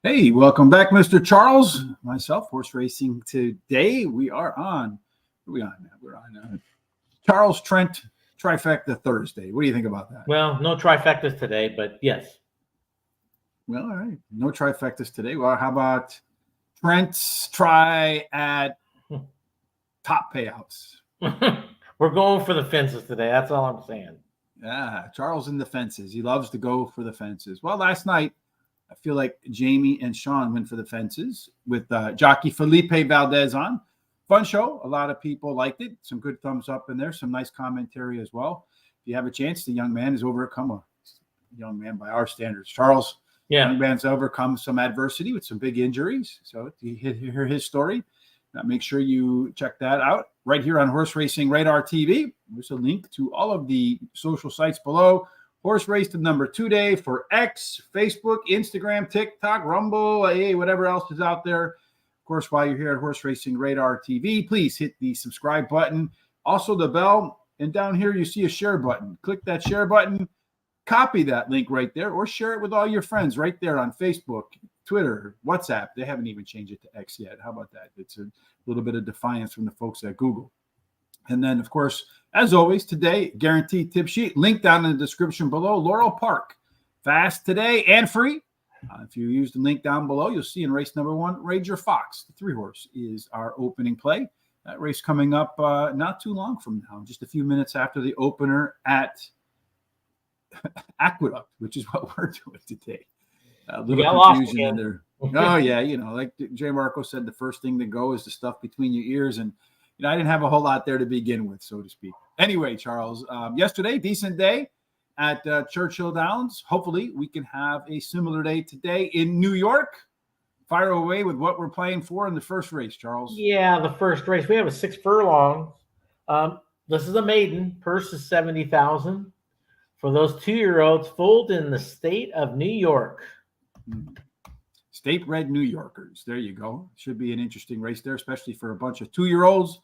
Hey, welcome back, Mr. Charles. Myself, horse racing today. We are on. What are we on now? We're on Charles Trent Trifecta Thursday. What do you think about that? Well, no trifectas today, but yes. Well, all right. No trifectas today. Well, how about Trent's try at top payouts? We're going for the fences today. That's all I'm saying. Yeah, Charles in the fences. He loves to go for the fences. Well, last night, I feel like Jamie and Sean went for the fences with jockey Felipe Valdez on. Fun show. A lot of people liked it. Some good thumbs up in there. Some nice commentary as well. If you have a chance, the young man has overcome a young man by our standards. Charles, young man's overcome some adversity with some big injuries. So to hear his story, make sure you check that out right here on Horse Racing Radar TV. There's a link to all of the social sites below. Horse Race to number 2 day for X, Facebook, Instagram, TikTok, Rumble, hey, whatever else is out there. Of course, while you're here at Horse Racing Radar TV, please hit the subscribe button. Also the bell. And down here, you see a share button. Click that share button, copy that link right there, or share it with all your friends right there on Facebook, Twitter, WhatsApp. They haven't even changed it to X yet. How about that? It's a little bit of defiance from the folks at Google. And then, of course, as always, today, guaranteed tip sheet, link down in the description below. Laurel Park, fast today and free. If you use the link down below, you'll see in race number 1, Ranger Fox, the 3-horse, is our opening play. That race coming up not too long from now, just a few minutes after the opener at Aqueduct, which is what we're doing today. A little confusion in there. Oh, yeah, like Jay Marco said, the first thing to go is the stuff between your ears, and I didn't have a whole lot there to begin with, so to speak. Anyway, Charles, yesterday, decent day at Churchill Downs. Hopefully, we can have a similar day today in New York. Fire away with what we're playing for in the first race, Charles. Yeah, the first race. We have a 6 furlongs. This is a maiden. Purse is $70,000 for those 2-year-olds. Foaled in the state of New York. State-bred New Yorkers. There you go. Should be an interesting race there, especially for a bunch of 2-year-olds.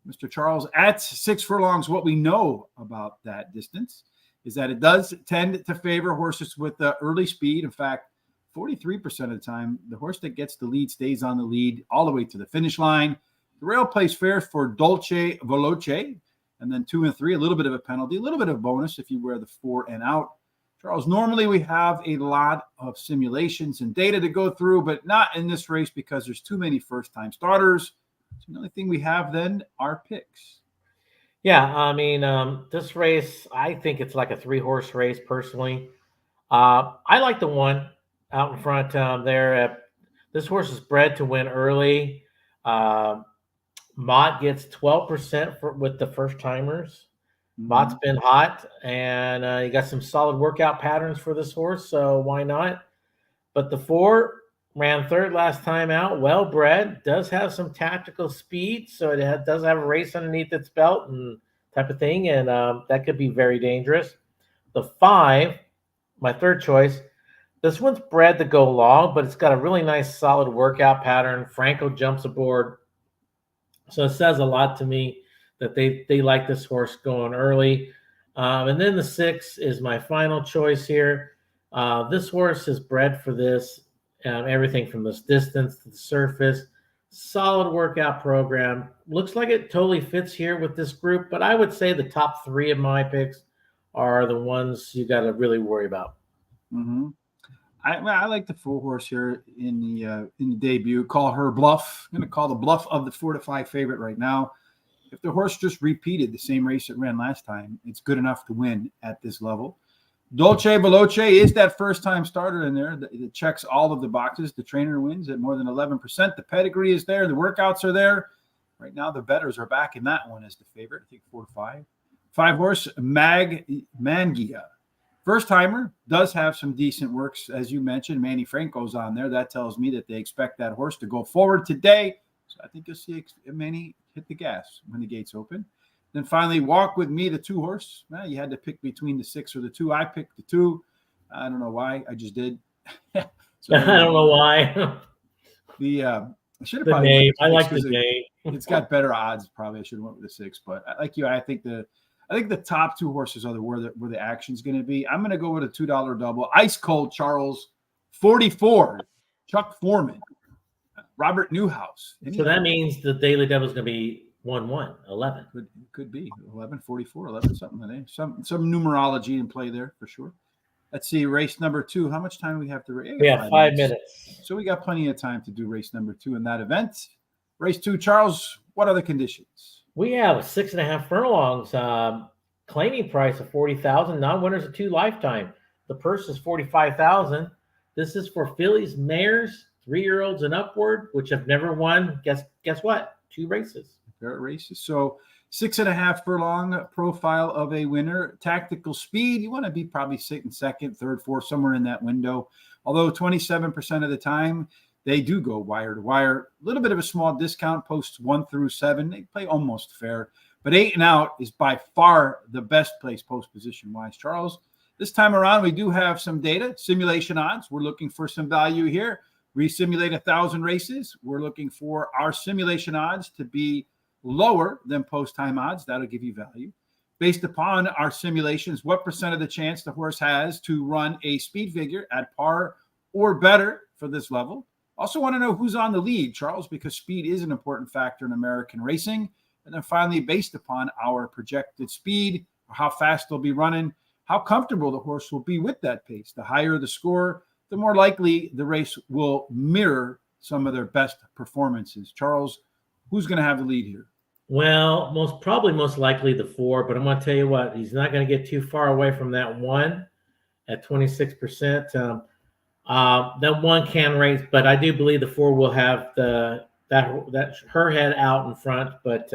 Mr. Charles, at 6 furlongs, what we know about that distance is that it does tend to favor horses with early speed. In fact, 43% of the time, the horse that gets the lead stays on the lead all the way to the finish line. The rail plays fair for Dolce Veloce, and then 2 and 3, a little bit of a penalty, a little bit of bonus if you wear the 4 and out. Charles, normally we have a lot of simulations and data to go through, but not in this race because there's too many first-time starters. So the only thing we have then are picks. Yeah, I mean, this race, I think it's like a 3-horse race personally. I like the one out in front there. This horse is bred to win early. Mott gets 12% with the first-timers. Mott's been hot, and you got some solid workout patterns for this horse, so why not? But the 4 ran 3rd last time out, well-bred, does have some tactical speed, so it does have a race underneath its belt and type of thing, and that could be very dangerous. The 5, my 3rd choice, this one's bred to go long, but it's got a really nice solid workout pattern. Franco jumps aboard, so it says a lot to me that they like this horse going early. And then the 6 is my final choice here. This horse is bred for this, everything from this distance to the surface. Solid workout program. Looks like it totally fits here with this group, but I would say the top 3 of my picks are the ones you got to really worry about. Mm-hmm. I like the 4-horse here in the debut. Call her Bluff. I'm going to call the bluff of the 4-5 favorite right now. If the horse just repeated the same race it ran last time, it's good enough to win at this level. Dolce Veloce is that first-time starter in there. It checks all of the boxes. The trainer wins at more than 11%. The pedigree is there. The workouts are there. Right now, the bettors are back in that one as the favorite. I think 4-5. 5-horse, Mangia. First-timer does have some decent works. As you mentioned, Manny Franco's on there. That tells me that they expect that horse to go forward today. So I think you'll see Manny hit the gas when the gates open. Then finally, Walk With Me, the 2-horse. Well, you had to pick between the 6 or the 2. I picked the 2. I don't know why. I just did. So I don't know why. I should have the probably name. I like the name. It's got better odds. Probably I should have went with the 6. But like you, I think the top 2 horses are where the action's going to be. I'm going to go with a $2 double. Ice Cold Charles, 44. Chuck Foreman, Robert Newhouse. So that means the Daily Double is going to be 1-1, 11. Could be 11, 44, 11, something like that. Some numerology in play there for sure. Let's see, race number 2. How much time do we have to race? We have 5 minutes. So we got plenty of time to do race number 2 in that event. Race 2, Charles, what are the conditions? We have 6.5 furlongs, claiming price of 40,000, non-winners of 2 lifetime. The purse is 45,000. This is for fillies, mares, 3-year-olds and upward, which have never won. Guess what? 2 races. Fair races. So 6.5 furlong profile of a winner. Tactical speed, you want to be probably sitting second, third, fourth, somewhere in that window. Although 27% of the time they do go wire to wire. A little bit of a small discount, posts 1 through 7. They play almost fair. But 8 and out is by far the best place post position wise. Charles, this time around, we do have some data, simulation odds. We're looking for some value here. We simulate 1,000 races. We're looking for our simulation odds to be lower than post time odds. That'll give you value. Based upon our simulations, what % of the chance the horse has to run a speed figure at par or better for this level? Also want to know who's on the lead, Charles, because speed is an important factor in American racing. And then finally, based upon our projected speed, how fast they'll be running, how comfortable the horse will be with that pace. The higher the score, the more likely the race will mirror some of their best performances. Charles, who's going to have the lead here? Well, most likely the 4, but I'm going to tell you what, he's not going to get too far away from that 1 at 26%. That 1 can race, but I do believe the 4 will have that her head out in front, but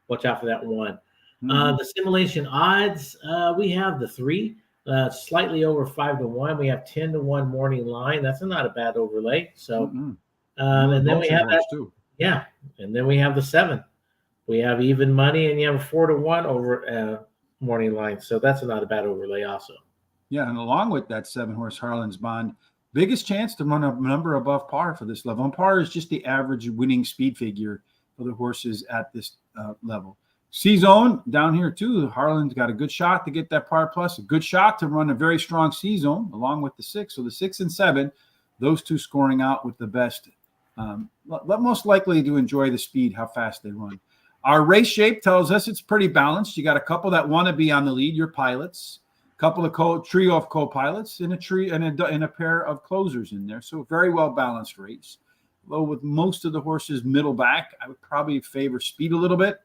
watch out for that 1. The simulation odds, we have the 3, slightly over 5-1. We have 10-1 morning line. That's not a bad overlay. So, and then we have that too. Yeah, and then we have the 7. We have even money, and you have a 4-1 over morning line. So that's not a bad overlay also. Yeah, and along with that 7-horse Harlan's Bond, biggest chance to run a number above par for this level. And par is just the average winning speed figure for the horses at this level. C-zone down here too. Harlan's got a good shot to get that par plus, a good shot to run a very strong C-zone along with the 6. So the 6 and 7, those 2 scoring out with the best, most likely to enjoy the speed, how fast they run. Our race shape tells us it's pretty balanced. You got a couple that want to be on the lead, your pilots, a couple of trio of co-pilots, and a pair of closers in there. So very well balanced race. Though with most of the horses middle back, I would probably favor speed a little bit.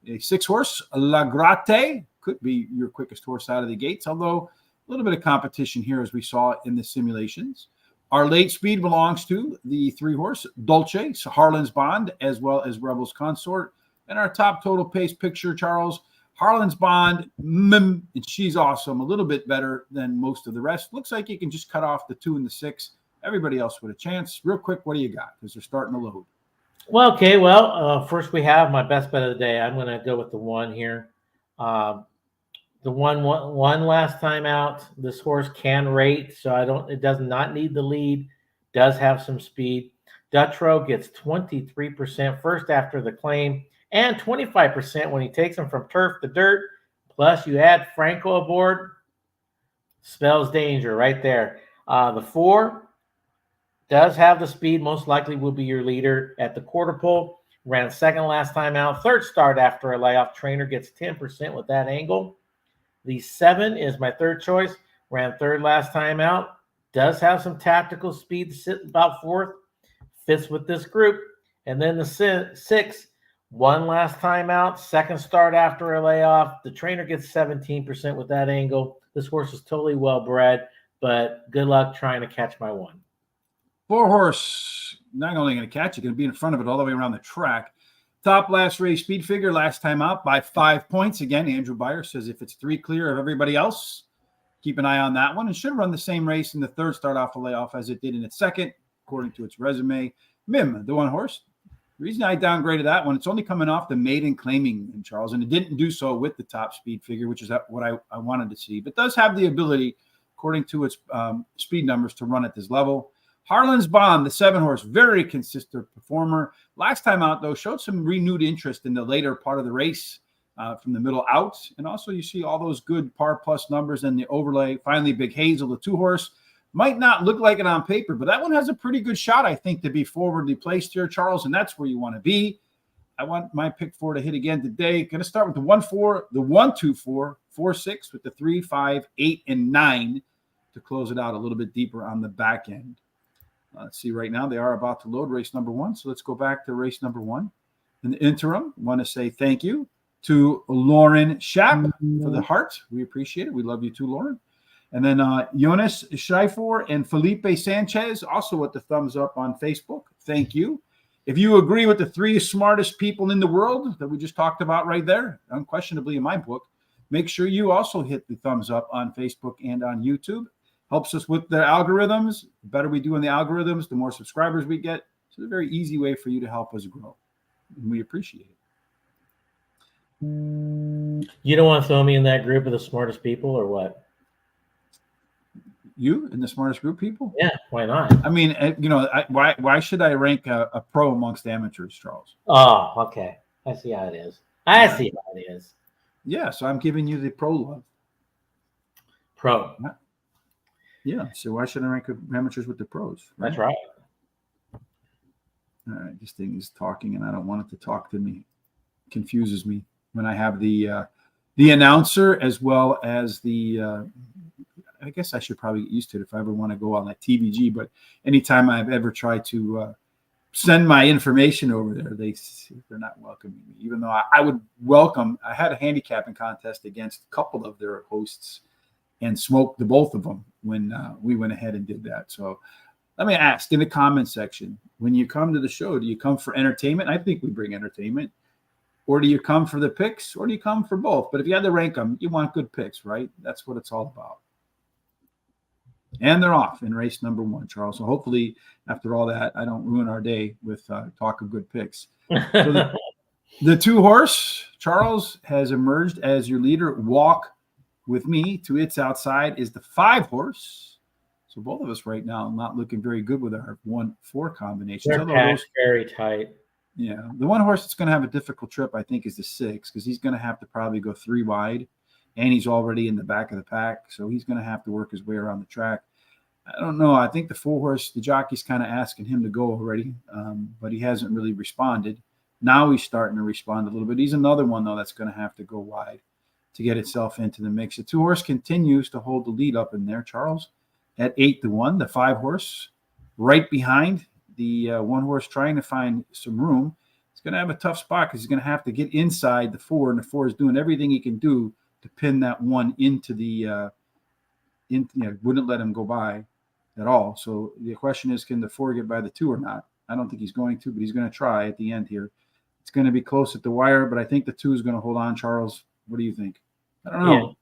A 6-horse, La Gratte, could be your quickest horse out of the gates, although a little bit of competition here as we saw in the simulations. Our late speed belongs to the 3-horse, Dolce, Harlan's Bond, as well as Rebel's Consort. And our top total pace picture, Charles, Harlan's Bond, she's awesome, a little bit better than most of the rest. Looks like you can just cut off the 2 and the 6. Everybody else with a chance. Real quick, what do you got? Because they're starting to load. Well, okay. Well, first we have my best bet of the day. I'm going to go with the 1 here. The one last time out. This horse can rate, so it does not need the lead. Does have some speed. Dutrow gets 23% first after the claim, and 25% when he takes them from turf to dirt. Plus, you add Franco aboard. Spells danger right there. The 4 does have the speed, most likely will be your leader at the quarter pole. Ran second last time out. Third start after a layoff. Trainer gets 10% with that angle. The 7 is my third choice. Ran third last time out. Does have some tactical speed to sit about 4th. Fits with this group. And then the 6, one last time out. Second start after a layoff. The trainer gets 17% with that angle. This horse is totally well bred, but good luck trying to catch my 1. 4-horse, not only going to catch, you're going to be in front of it all the way around the track. Top last race speed figure, last time out by 5 points. Again, Andrew Beyer says if it's 3 clear of everybody else, keep an eye on that one. It should run the same race in the third start off a layoff as it did in its second, according to its resume. Mim, the 1-horse. The reason I downgraded that one, it's only coming off the maiden claiming in Charles, and it didn't do so with the top speed figure, which is what I wanted to see, but does have the ability, according to its speed numbers, to run at this level. Harlan's Bond, the 7-horse, very consistent performer. Last time out, though, showed some renewed interest in the later part of the race from the middle out. And also you see all those good par plus numbers and the overlay. Finally, Big Hazel, the 2-horse. Might not look like it on paper, but that one has a pretty good shot, I think, to be forwardly placed here, Charles, and that's where you want to be. I want my pick 4 to hit again today. Going to start with the 1-4, the 1-2-4, 4-6 with the 3, 5, 8, and 9 to close it out a little bit deeper on the back end. Let's see, right now they are about to load race number 1. So let's go back to race number 1. In the interim, I want to say thank you to Lauren Schapp for the heart. We appreciate it. We love you too, Lauren. And then Jonas Schreifer and Felipe Sanchez, also with the thumbs up on Facebook. Thank you. If you agree with the 3 smartest people in the world that we just talked about right there, unquestionably in my book, make sure you also hit the thumbs up on Facebook and on YouTube. Helps us with the algorithms. The better we do in the algorithms, the more subscribers we get. So it's a very easy way for you to help us grow. And we appreciate it. You don't want to throw me in that group of the smartest people or what? You in the smartest group people? Yeah, why not? I mean, why should I rank a pro amongst amateurs, Charles? Oh, okay. I see how it is. I see how it is. Yeah, so I'm giving you the pro love. Pro. Yeah, so why should I rank amateurs with the pros? Right? That's right. All right, this thing is talking, and I don't want it to talk to me. It confuses me when I have the announcer as well as the I guess I should probably get used to it if I ever want to go on like TVG. But anytime I've ever tried to send my information over there, they're not welcoming me. Even though I would welcome. I had a handicapping contest against a couple of their hosts and smoked the both of them when we went ahead and did that. So let me ask in the comment section, when you come to the show, do you come for entertainment? I think we bring entertainment. Or do you come for the picks? Or do you come for both? But if you had to rank them, you want good picks, right? That's what it's all about. And they're off in race number 1, Charles. So hopefully, after all that, I don't ruin our day with talk of good picks. So the 2-horse, Charles, has emerged as your leader. Walk with me to its outside is the 5-horse. So both of us right now not looking very good with our 1-4 combinations. They're packed very tight. Yeah, the 1-horse that's going to have a difficult trip, I think, is the 6 because he's going to have to probably go 3 wide. And he's already in the back of the pack, so he's going to have to work his way around the track. I don't know. I think the 4-horse, the jockey's kind of asking him to go already, but he hasn't really responded. Now he's starting to respond a little bit. He's another one, though, that's going to have to go wide to get itself into the mix. The 2-horse continues to hold the lead up in there, Charles, at 8-1. The 5-horse right behind the 1-horse trying to find some room. He's going to have a tough spot because he's going to have to get inside the 4, and the 4 is doing everything he can do to pin that 1 into the wouldn't let him go by at all. So the question is, can the 4 get by the 2 or not? I don't think he's going to, but he's going to try at the end here. It's going to be close at the wire, but I think the 2 is going to hold on. Charles, what do you think? I don't know.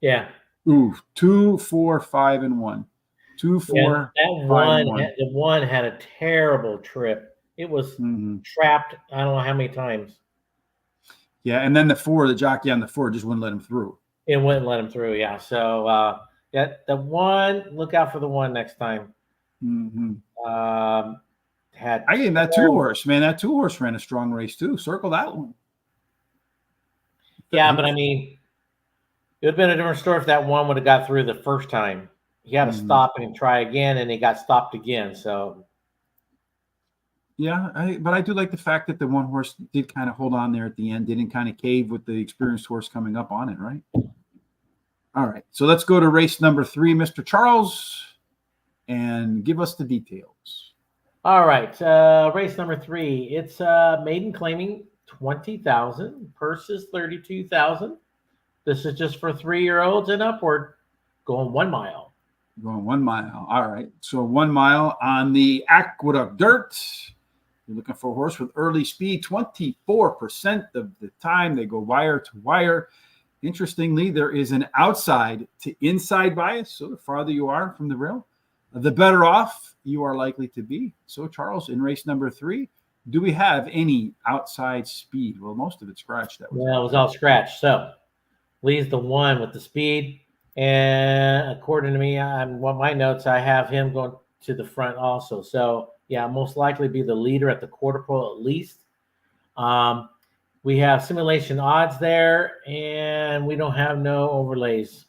Yeah. Ooh, 2, 4, 5, and 1. 2, 4. That 5, one, the 1 had a terrible trip. It was trapped. I don't know how many times. Yeah, and then the 4, the jockey on the 4 just wouldn't let him through. It wouldn't let him through, yeah. So, the 1, look out for the 1 next time. I gave that 2-horse, man. That 2-horse ran a strong race too. Circle that one. Yeah, but I mean, it would have been a different story if that 1 would have got through the first time. He had to stop and try again, and he got stopped again. So, yeah, but I do like the fact that the 1-horse did kind of hold on there at the end, didn't kind of cave with the experienced horse coming up on it, right? All right, so let's go to race number 3, Mr. Charles, and give us the details. All right, race number 3. It's maiden claiming 20,000, purses 32,000. This is just for 3-year-olds and upward, going 1 mile. Going 1 mile. All right, so 1 mile on the Aqueduct dirt. You're looking for a horse with early speed. 24% of the time they go wire to wire. Interestingly, there is an outside to inside bias. So the farther you are from the rail, the better off you are likely to be. So, Charles, in race number 3, do we have any outside speed? Well, most of it's scratched. It was all scratched. So, leaves the 1 with the speed. And according to me, my notes, I have him going to the front also. So, yeah, most likely be the leader at the quarter pole at least. We have simulation odds there, and we don't have no overlays.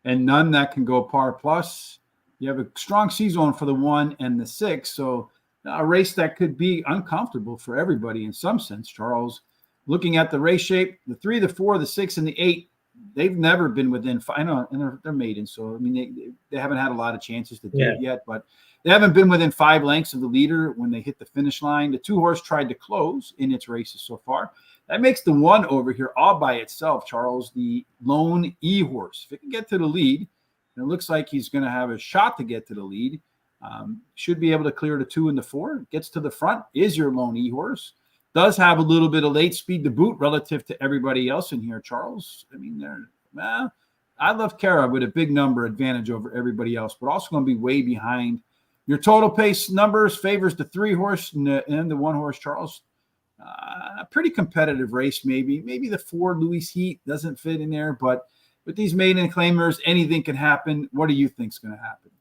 and none that can go par plus. You have a strong C zone for the 1 and the 6, so a race that could be uncomfortable for everybody in some sense, Charles. Looking at the race shape, the 3, the 4, the 6, and the 8, they've never been within 5. I know, and they're maidens, so I mean they haven't had a lot of chances to do it yet, but they haven't been within 5 lengths of the leader when they hit the finish line. The 2-horse tried to close in its races so far. That makes the 1 over here all by itself, Charles, the lone E-horse. If it can get to the lead, and it looks like he's going to have a shot to get to the lead, should be able to clear the 2 and the 4. Gets to the front, is your lone E-horse. Does have a little bit of late speed to boot relative to everybody else in here, Charles. I mean, I love Kara with a big number advantage over everybody else, but also going to be way behind. Your total pace numbers favors the 3-horse and the 1-horse, Charles. A pretty competitive race, maybe. Maybe the 4 Louis Heat doesn't fit in there, but with these maiden claimers, anything can happen. What do you think is going to happen?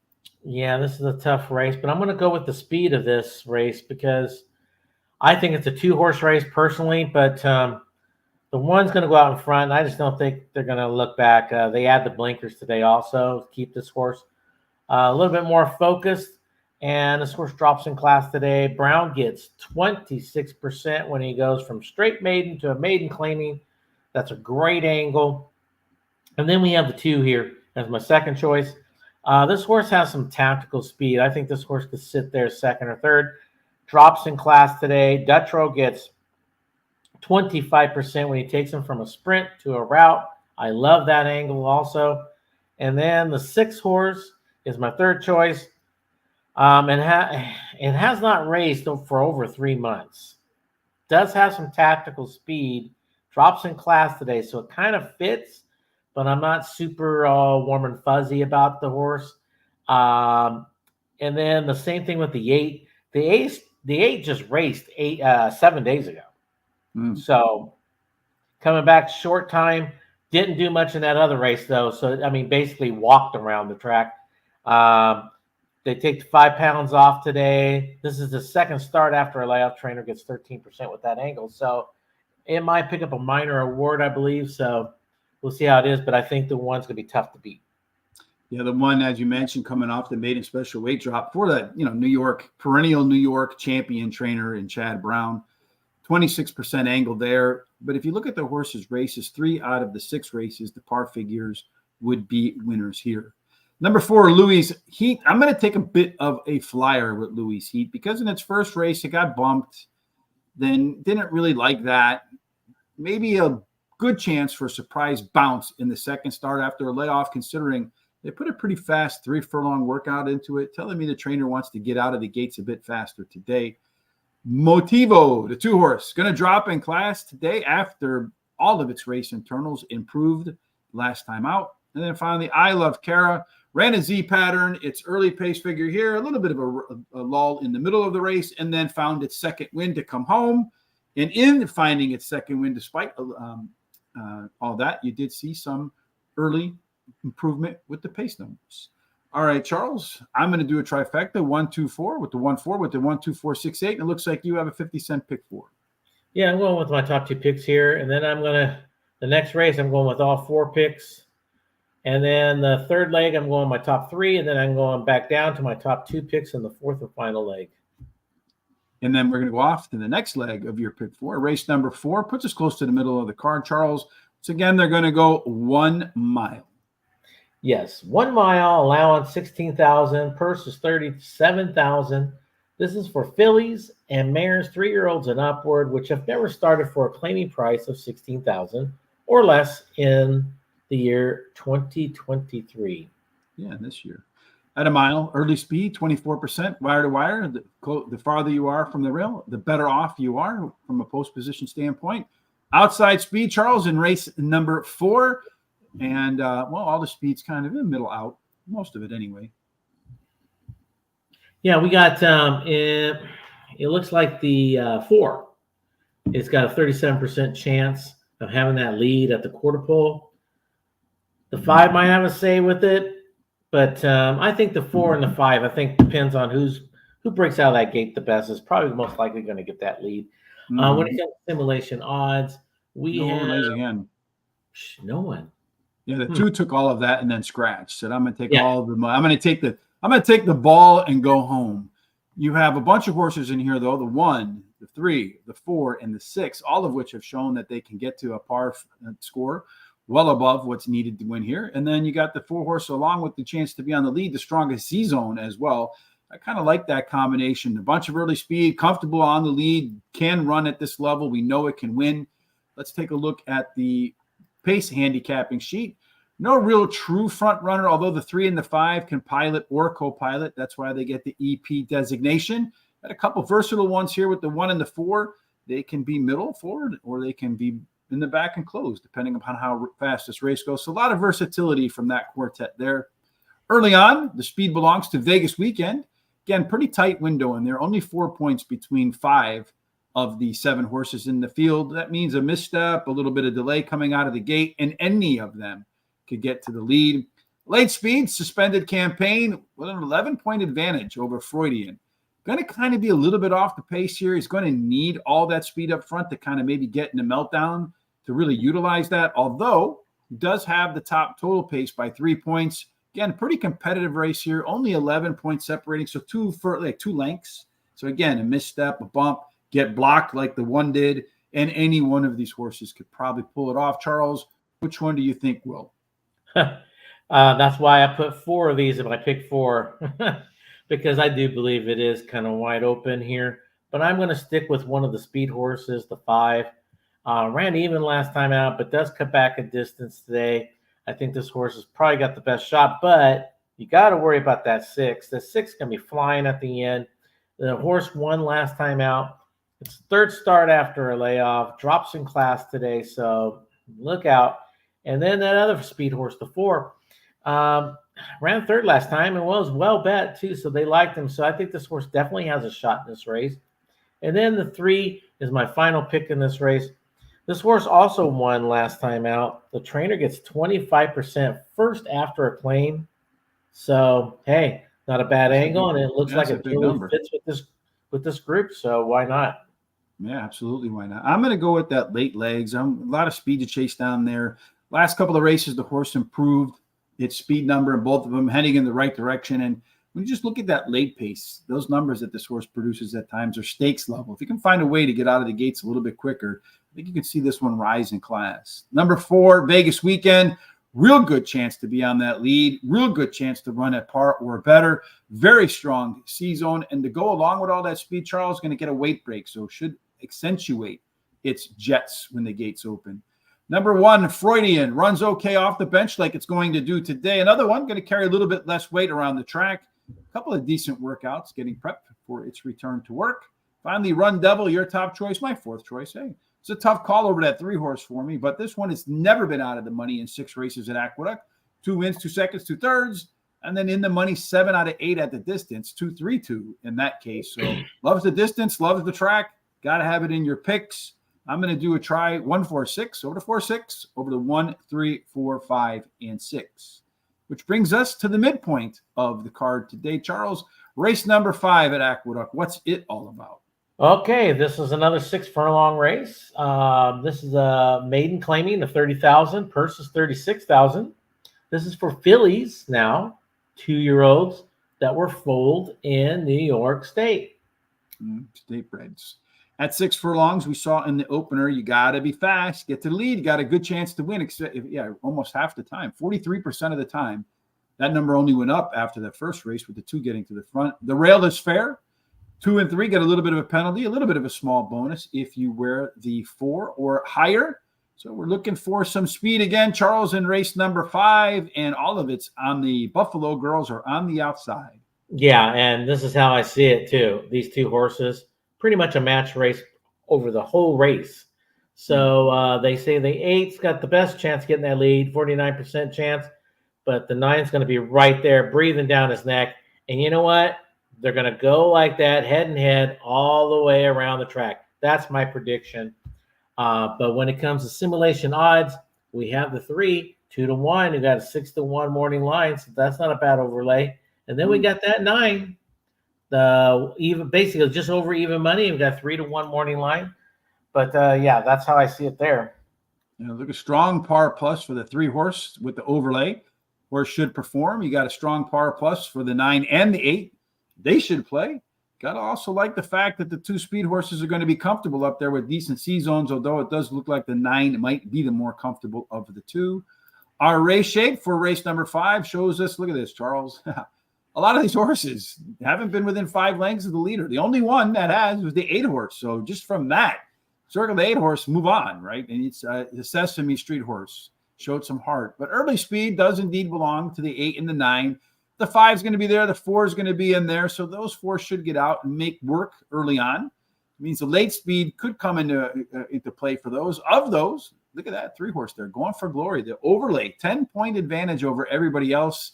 Yeah, this is a tough race, but I'm going to go with the speed of this race because I think it's a 2-horse race personally, but the 1's going to go out in front. I just don't think they're going to look back. They add the blinkers today also to keep this horse a little bit more focused. And this horse drops in class today. Brown gets 26% when he goes from straight maiden to a maiden claiming. That's a great angle. And then we have the 2 here as my second choice. This horse has some tactical speed. I think this horse could sit there second or third. Drops in class today. Dutrow gets 25% when he takes him from a sprint to a route. I love that angle also. And then the 6 horse is my third choice. It has not raced for over 3 months. Does have some tactical speed. Drops in class today, so it kind of fits, but I'm not super warm and fuzzy about the horse. And then the same thing with the 8. The 8 just raced 7 days ago. So coming back short time, didn't do much in that other race though. So I mean, basically walked around the track. They take 5 pounds off today. This is the second start after a layoff. Trainer gets 13% with that angle. So it might pick up a minor award, I believe. So we'll see how it is. But I think the 1's going to be tough to beat. Yeah, the 1, as you mentioned, coming off the maiden special weight drop for the perennial New York champion trainer in Chad Brown. 26% angle there. But if you look at the horse's races, 3 out of the 6 races, the par figures would be winners here. Number 4, Louis Heat. I'm going to take a bit of a flyer with Louis Heat because in its first race, it got bumped. Then didn't really like that. Maybe a good chance for a surprise bounce in the second start after a layoff, considering they put a pretty fast 3-furlong workout into it, telling me the trainer wants to get out of the gates a bit faster today. Motivo, the 2-horse, going to drop in class today after all of its race internals improved last time out. And then finally, I Love Kara. Ran a Z pattern, its early pace figure here, a little bit of a lull in the middle of the race, and then found its second win to come home. And in finding its second win, despite all that, you did see some early improvement with the pace numbers. All right, Charles, I'm going to do a trifecta, 1-2-4 with the 1-4 with the 1-2-4-6-8. And it looks like you have a 50-cent pick 4. Yeah, I'm going with my top 2 picks here. And then the next race, I'm going with all 4 picks. And then the third leg, I'm going my top 3, and then I'm going back down to my top 2 picks in the fourth and final leg. And then we're going to go off to the next leg of your pick 4. Race number 4 puts us close to the middle of the card, Charles. So again, they're going to go 1 mile. Yes, 1 mile, allowance 16,000, purse is 37,000. This is for fillies and mares, 3-year-olds and upward, which have never started for a claiming price of 16,000 or less in the year 2023. Yeah, this year. At a mile, early speed, 24%, wire to wire. The farther you are from the rail, the better off you are from a post position standpoint. Outside speed, Charles, in race number 4. And, all the speed's kind of in the middle out, most of it anyway. Yeah, we got, it looks like the 4. It's got a 37% chance of having that lead at the quarter pole. The 5 might have a say with it, but I think the 4 and the 5, I think depends on who breaks out of that gate the best is probably most likely going to get that lead. When it comes to simulation odds, we have again. No one. Yeah, the 2 took all of that and then scratched. Said, I'm going to take Yeah. all of the money. I'm going to take the ball and go home. You have a bunch of horses in here, though. The 1, the 3, the 4, and the 6, all of which have shown that they can get to a par score well above what's needed to win here. And then you got the 4 horse along with the chance to be on the lead, the strongest Z zone as well. I kind of like that combination. A bunch of early speed, comfortable on the lead, can run at this level. We know it can win. Let's take a look at the pace handicapping sheet. No real true front runner, although the 3 and the 5 can pilot or co-pilot. That's why they get the EP designation. Got a couple versatile ones here with the 1 and the 4. They can be middle forward or they can be in the back and close, depending upon how fast this race goes. So a lot of versatility from that quartet there. Early on, the speed belongs to Vegas Weekend. Again, pretty tight window in there. Only 4 points between 5 of the 7 horses in the field. That means a misstep, a little bit of delay coming out of the gate, and any of them could get to the lead. Late speed, suspended campaign with an 11-point advantage over Freudian. Going to kind of be a little bit off the pace here. He's going to need all that speed up front to kind of maybe get in a meltdown to really utilize that, although he does have the top total pace by 3 points. Again, pretty competitive race here. Only 11 points separating, so 2 lengths. So again, a misstep, a bump, get blocked like the 1 did, and any one of these horses could probably pull it off. Charles, which one do you think will? That's why I put 4 of these if I pick 4, because I do believe it is kind of wide open here. But I'm going to stick with one of the speed horses, the 5. Ran even last time out, but does cut back a distance today. I think this horse has probably got the best shot, but you got to worry about that 6. The 6 can be flying at the end. The horse won last time out. It's 3rd start after a layoff, drops in class today, so look out. And then that other speed horse, the 4, ran 3rd last time and was well bet too, so they liked him. So I think this horse definitely has a shot in this race. And then the 3 is my final pick in this race. This horse also won last time out. The trainer gets 25% first after a claim. So, hey, not a bad angle, and it looks like it really fits with this group, so why not? Yeah, absolutely. Why not? I'm going to go with that late legs. A lot of speed to chase down there. Last couple of races, the horse improved its speed number in both of them, heading in the right direction. And when you just look at that late pace, those numbers that this horse produces at times are stakes level. If you can find a way to get out of the gates a little bit quicker, I think you can see this one rise in class. Number 4, Vegas Weekend. Real good chance to be on that lead. Real good chance to run at par or better. Very strong C-zone. And to go along with all that speed, Charles is going to get a weight break. So it should accentuate its jets when the gates open. Number 1, Freudian. Runs okay off the bench like it's going to do today. Another one going to carry a little bit less weight around the track. A couple of decent workouts getting prepped for its return to work. Finally, Run Devil, your top choice, my 4th choice. Hey, it's a tough call over that 3 horse for me, but this one has never been out of the money in 6 races at Aqueduct. 2 wins, 2 seconds, 2 thirds, and then in the money 7 out of 8 at the distance, 2-3-2 in that case. So loves the distance, loves the track. Got to have it in your picks. I'm going to do a try 1-4-6 over to 4-6 over to 1, 3, 4, 5, and 6, which brings us to the midpoint of the card today. Charles, race number 5 at Aqueduct. What's it all about? Okay, this is another 6 furlong race. This is a maiden claiming of 30,000. Purse is 36,000. This is for fillies now, 2-year-olds that were foaled in New York State. State breds. At 6 furlongs, we saw in the opener, you got to be fast, get to the lead, got a good chance to win. Almost half the time, 43% of the time. That number only went up after that first race with the 2 getting to the front. The rail is fair. 2 and 3 get a little bit of a penalty, a little bit of a small bonus if you wear the 4 or higher. So we're looking for some speed again, Charles, in race number 5, and all of it's on the Buffalo girls are on the outside. Yeah, and this is how I see it too. These 2 horses, pretty much a match race over the whole race. So they say the 8's got the best chance getting that lead, 49% chance, but the 9's going to be right there, breathing down his neck. And you know what? They're going to go like that, head and head, all the way around the track. That's my prediction. But when it comes to simulation odds, we have the 3, 2-1. We got a 6-1 morning line, so that's not a bad overlay. And then we got that 9, even basically just over even money. We got 3-1 morning line. But yeah, that's how I see it there. Look, a strong par plus for the 3-horse with the overlay. Horse should perform. You got a strong par plus for the 9 and the 8. They should play. Got to also like the fact that the 2 speed horses are going to be comfortable up there with decent C zones, although it does look like the 9 might be the more comfortable of the 2. Our race shape for race number 5 shows us, look at this, Charles. A lot of these horses haven't been within 5 lengths of the leader. The only one that has was the 8-horse. So just from that, circle the 8-horse, move on, right? And it's the Sesame Street horse. Showed some heart. But early speed does indeed belong to the 8 and the 9. The 5 is going to be there. The 4 is going to be in there. So those 4 should get out and make work early on. It means the late speed could come into play for those. Of those, look at that 3-horse there going for glory. The overlay, 10-point advantage over everybody else.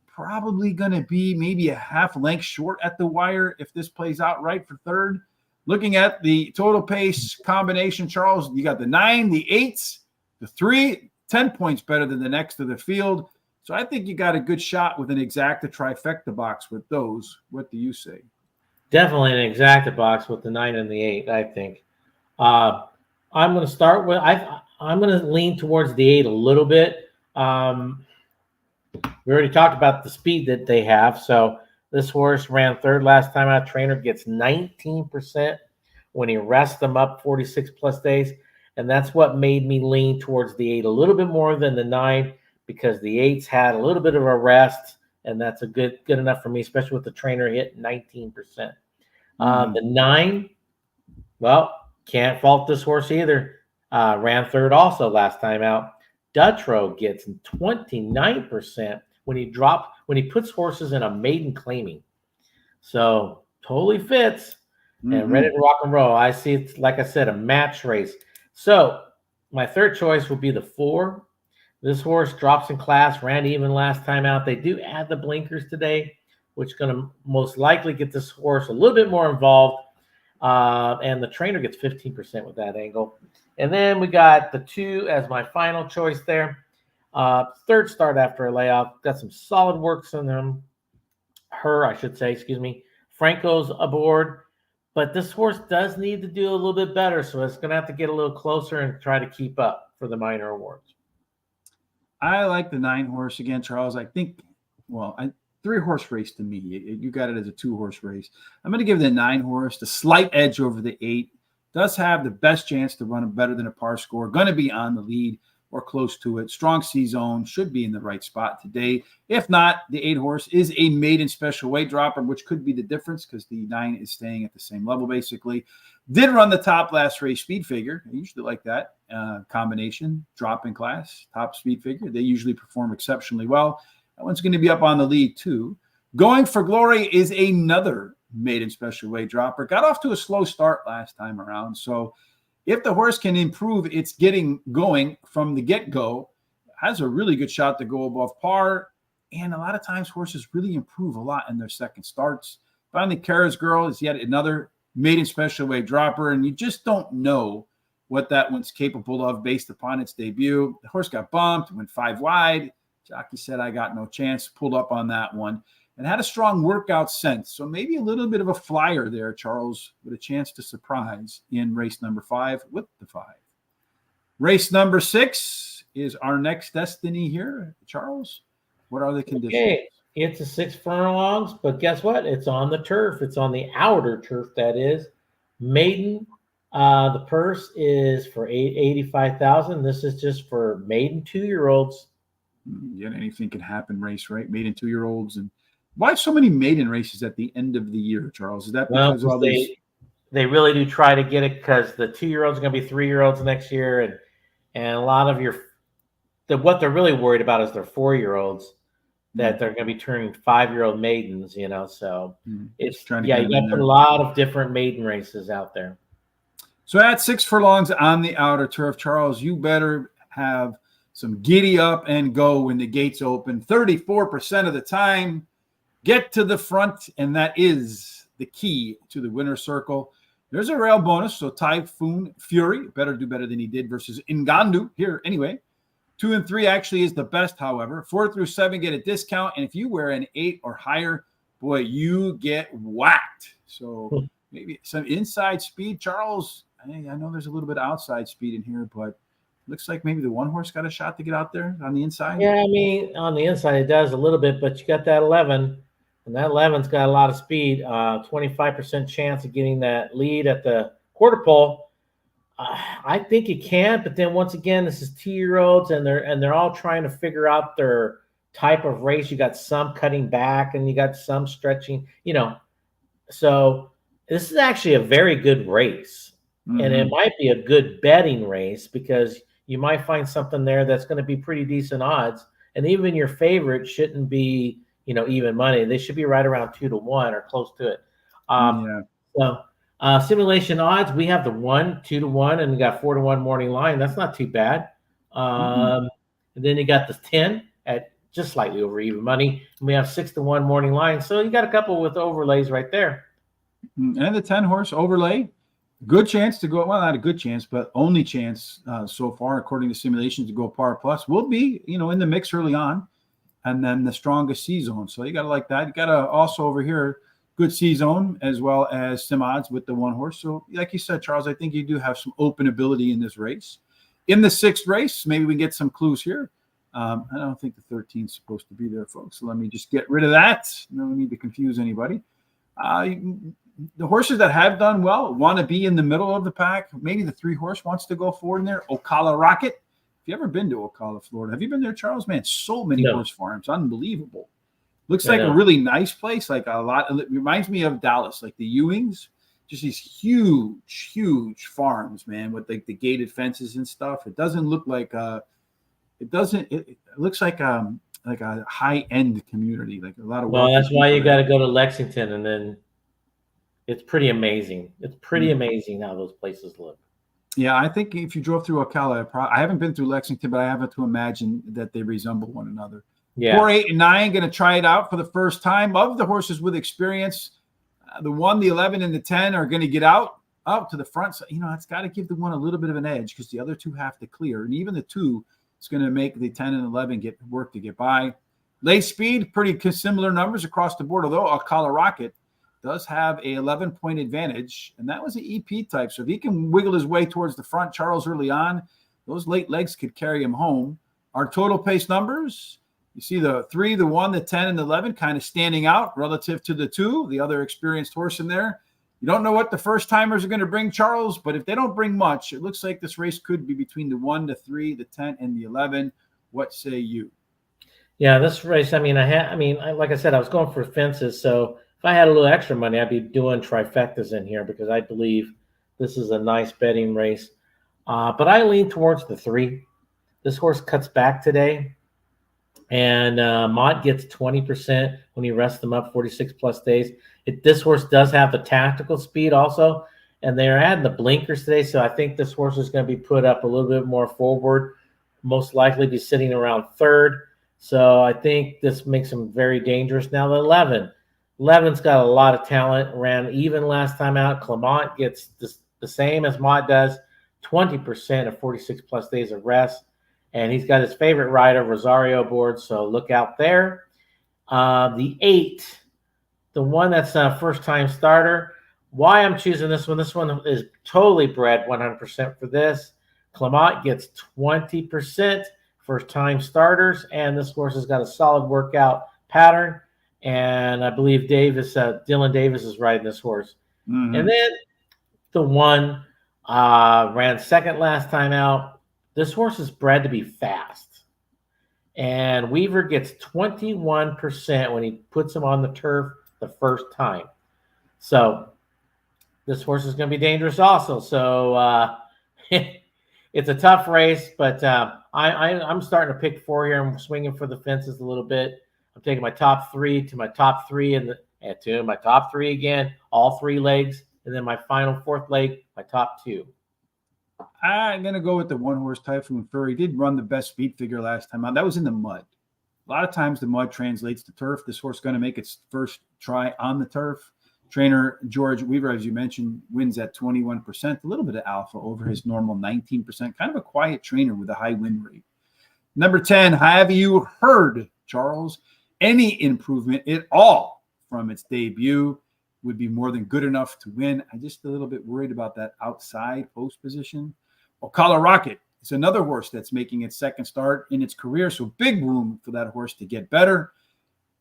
Probably going to be maybe a half length short at the wire if this plays out right for third. Looking at the total pace combination, Charles, you got the 9, the 8, the 3, 10 points better than the next of the field. So I think you got a good shot with an exacta trifecta box with those. What do you say? Definitely an exacta box with the 9 and the 8, I think. I'm going to start with I'm going to lean towards the 8 a little bit. We already talked about the speed that they have. So this horse ran third last time out. Trainer gets 19% when he rests them up 46 plus days. And that's what made me lean towards the 8 a little bit more than the 9, because the 8's had a little bit of a rest, and that's a good enough for me, especially with the trainer hit 19%. The 9, well, can't fault this horse either. Ran third also last time out. Dutro gets 29% when he puts horses in a maiden claiming. So totally fits and ready to rock and roll. I see it's, like I said, a match race. So my third choice would be the 4. This horse drops in class, ran even last time out. They do add the blinkers today, which is going to most likely get this horse a little bit more involved. And the trainer gets 15% with that angle. And then we got the 2 as my final choice there. Third start after a layoff. Got some solid works on them. Franco's aboard. But this horse does need to do a little bit better, so it's going to have to get a little closer and try to keep up for the minor awards. I like the 9-horse again, Charles. I think, 3-horse race to me. You got it as a 2-horse race. I'm going to give the 9-horse the slight edge over the 8. Does have the best chance to run better than a par score. Going to be on the lead or close to it. Strong C zone, should be in the right spot today. If not, the 8-horse is a maiden special weight dropper, which could be the difference because the 9 is staying at the same level basically. Did run the top last race speed figure. I usually like that combination, drop in class, top speed figure. They usually perform exceptionally well. That one's going to be up on the lead too. Going for glory is another maiden special weight dropper. Got off to a slow start last time around. So if the horse can improve its getting going from the get-go, has a really good shot to go above par. And a lot of times horses really improve a lot in their second starts. Finally, Kara's Girl is yet another maiden special weight dropper, and you just don't know what that one's capable of based upon its debut. The horse got bumped, went 5 wide. Jockey said, I got no chance, pulled up on that one, and had a strong workout sense. So maybe a little bit of a flyer there, Charles, with a chance to surprise in race number 5 with the 5. Race number 6 is our next destiny here. Charles, what are the conditions? Okay. It's a 6 furlongs, but guess what? It's on the turf. It's on the outer turf, that is. Maiden, the purse is for $85,000. This is just for maiden 2-year-olds. Yeah, anything can happen race, right? Maiden 2-year-olds. And why so many maiden races at the end of the year, Charles? Is that because all these... They really do try to get it because the 2-year-olds are going to be 3-year-olds next year, and a lot of what they're really worried about is their 4-year-olds. That they're going to be turning 5-year-old maidens, So it's you got to put a lot of different maiden races out there. So at 6 furlongs on the outer turf, Charles, you better have some giddy up and go when the gates open. 34% of the time, get to the front, and that is the key to the winner's circle. There's a rail bonus, so Typhoon Fury better do better than he did versus Ngandu here anyway. 2 and 3 actually is the best, however. 4 through 7 get a discount, and if you wear an 8 or higher, boy, you get whacked. So maybe some inside speed. Charles, I know there's a little bit of outside speed in here, but Looks like maybe the one horse got a shot to get out there on the inside. Yeah, I mean, on the inside it does a little bit, but you got that 11, and that 11's got a lot of speed. 25% chance of getting that lead at the quarter pole. I think it can, but then once again, this is 2-year-olds, and they're all trying to figure out their type of race. You got some cutting back, and you got some stretching. So this is actually a very good race, and it might be a good betting race because you might find something there that's going to be pretty decent odds, and even your favorite shouldn't be even money. They should be right around 2-1 or close to it. So. Simulation odds, we have the 1, 2-1, and we got 4-1 morning line. That's not too bad. And then you got the 10 at just slightly over even money. And we have 6-1 morning line. So you got a couple with overlays right there. And the 10 horse overlay, good chance to go. Well, not a good chance, but only chance so far, according to simulations, to go par plus will be, in the mix early on. And then the strongest C zone. So you got to like that. You got to also over here, good C zone as well as sim odds with the one horse. So like you said, Charles, I think you do have some open ability in this race. In the 6th race, maybe we get some clues here. I don't think the 13 is supposed to be there, folks. So let me just get rid of that. No need to confuse anybody. The horses that have done well want to be in the middle of the pack. Maybe the 3 horse wants to go forward in there. Ocala Rocket. If you ever been to Ocala, Florida, have you been there, Charles? Man, so many horse farms. Unbelievable. Looks like a really nice place, like a lot. It reminds me of Dallas, like the Ewings, just these huge, huge farms, man, with like the gated fences and stuff. It doesn't look like it looks like a high end community, like a lot of. Well, that's why you got to go to Lexington, and then it's pretty amazing. It's pretty amazing how those places look. Yeah, I think if you drove through Ocala, I haven't been through Lexington, but I have to imagine that they resemble one another. Yeah. 4, 8, and 9 going to try it out for the first time. Of the horses with experience, the 1, the 11, and the 10 are going to get out to the front. So, it's got to give the 1 a little bit of an edge because the other 2 have to clear. And even the 2 is going to make the 10 and 11 get work to get by. Late speed, pretty similar numbers across the board, although Ocala Rocket does have a 11-point advantage, and that was an EP type. So if he can wiggle his way towards the front, Charles, early on, those late legs could carry him home. Our total pace numbers, you see the 3, the 1, the 10, and the 11 kind of standing out relative to the 2, the other experienced horse in there. You don't know what the first timers are going to bring, Charles, but if they don't bring much, it looks like this race could be between the 1, the 3, the 10, and the 11. What say you? Yeah, this race, like I said, I was going for fences. So if I had a little extra money, I'd be doing trifectas in here because I believe this is a nice betting race. But I lean towards the 3. This horse cuts back today. And Mott gets 20% when he rests them up 46 plus days. This horse does have the tactical speed also, and they're adding the blinkers today. So I think this horse is going to be put up a little bit more forward, most likely be sitting around 3rd. So I think this makes him very dangerous. Now the 11's got a lot of talent, ran even last time out. Clement gets the same as Mott does, 20% of 46 plus days of rest. And he's got his favorite rider, Rosario, aboard, so look out there. The 8, the one that's a first-time starter. Why I'm choosing this one is totally bred 100% for this. Clement gets 20% first-time starters, and this horse has got a solid workout pattern. And I believe Dylan Davis is riding this horse. And then the 1 ran 2nd last time out. This horse is bred to be fast. And Weaver gets 21% when he puts him on the turf the first time. So this horse is going to be dangerous also. So it's a tough race, but I'm starting to pick 4 here. I'm swinging for the fences a little bit. I'm taking my top 3 to my top 3 and to my top 3 again, all 3 legs. And then my final 4th leg, my top 2. I'm going to go with the 1 horse Typhoon Fury. He did run the best speed figure last time out. That was in the mud. A lot of times the mud translates to turf. This horse is going to make its first try on the turf. Trainer George Weaver, as you mentioned, wins at 21%, a little bit of alpha over his normal 19%. Kind of a quiet trainer with a high win rate. Number 10, have you heard, Charles? Any improvement at all from its debut would be more than good enough to win. I'm just a little bit worried about that outside post position. Ocala Rocket It's another horse that's making its second start in its career, so big room for that horse to get better.